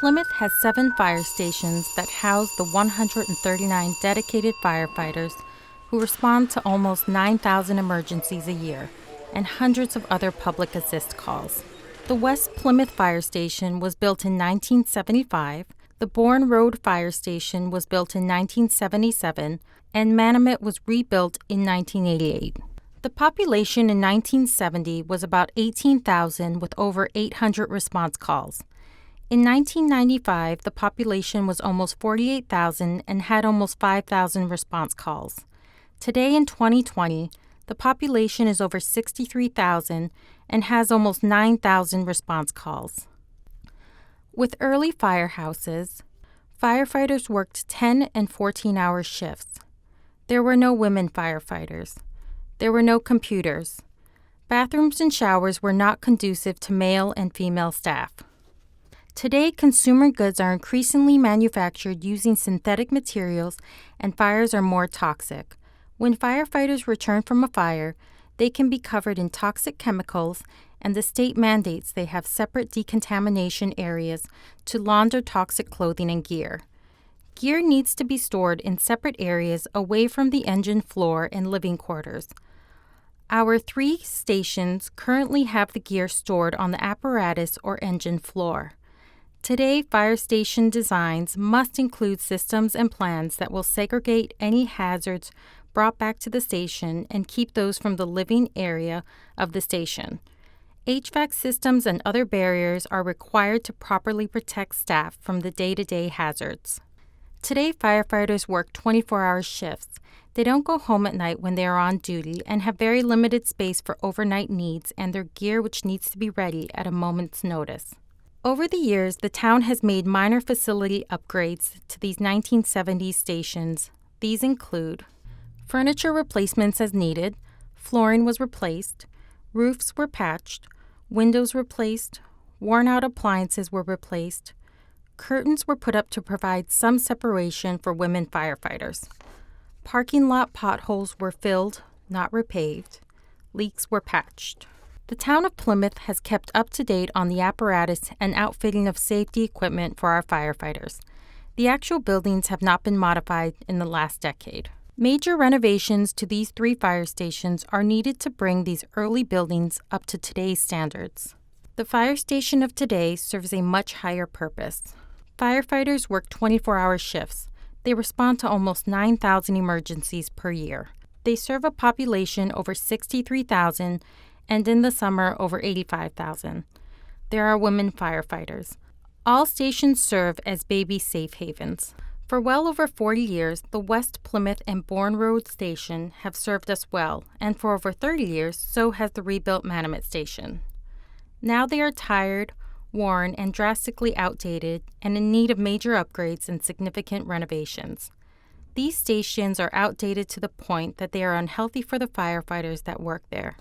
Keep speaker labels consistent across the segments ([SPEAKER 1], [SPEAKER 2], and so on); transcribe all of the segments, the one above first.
[SPEAKER 1] Plymouth has 7 fire stations that house the 139 dedicated firefighters who respond to almost 9,000 emergencies a year and hundreds of other public assist calls. The West Plymouth Fire Station was built in 1975, the Bourne Road Fire Station was built in 1977, and Manamet was rebuilt in 1988. The population in 1970 was about 18,000 with over 800 response calls. In 1995, the population was almost 48,000 and had almost 5,000 response calls. Today in 2020, the population is over 63,000 and has almost 9,000 response calls. With early firehouses, firefighters worked 10 and 14-hour shifts. There were no women firefighters. There were no computers. Bathrooms and showers were not conducive to male and female staff. Today, consumer goods are increasingly manufactured using synthetic materials, and fires are more toxic. When firefighters return from a fire, they can be covered in toxic chemicals, and the state mandates they have separate decontamination areas to launder toxic clothing and gear. Gear needs to be stored in separate areas away from the engine floor and living quarters. Our 3 stations currently have the gear stored on the apparatus or engine floor. Today, fire station designs must include systems and plans that will segregate any hazards brought back to the station and keep those from the living area of the station. HVAC systems and other barriers are required to properly protect staff from the day-to-day hazards. Today, firefighters work 24-hour shifts. They don't go home at night when they are on duty and have very limited space for overnight needs and their gear which needs to be ready at a moment's notice. Over the years, the town has made minor facility upgrades to these 1970s stations. These include furniture replacements as needed, flooring was replaced, roofs were patched, windows replaced, worn-out appliances were replaced, curtains were put up to provide some separation for women firefighters. Parking lot potholes were filled, not repaved. Leaks were patched. The town of Plymouth has kept up to date on the apparatus and outfitting of safety equipment for our firefighters. The actual buildings have not been modified in the last decade. Major renovations to these 3 fire stations are needed to bring these early buildings up to today's standards. The fire station of today serves a much higher purpose. Firefighters work 24-hour shifts. They respond to almost 9,000 emergencies per year. They serve a population over 63,000 and in the summer over 85,000. There are women firefighters. All stations serve as baby safe havens. For well over 40 years, the West Plymouth and Bourne Road Station have served us well, and for over 30 years, so has the rebuilt Manamet Station. Now they are tired, worn, and drastically outdated and in need of major upgrades and significant renovations. These stations are outdated to the point that they are unhealthy for the firefighters that work there.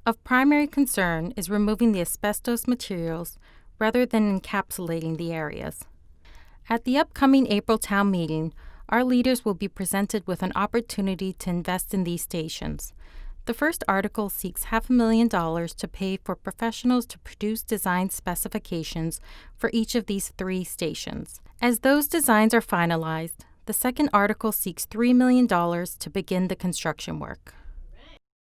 [SPEAKER 1] Of primary concern is removing the asbestos materials rather than encapsulating the areas. At the upcoming April town meeting, our leaders will be presented with an opportunity to invest in these stations. The first article seeks $500,000 to pay for professionals to produce design specifications for each of these 3 stations. As those designs are finalized, the second article seeks $3 million to begin the construction work.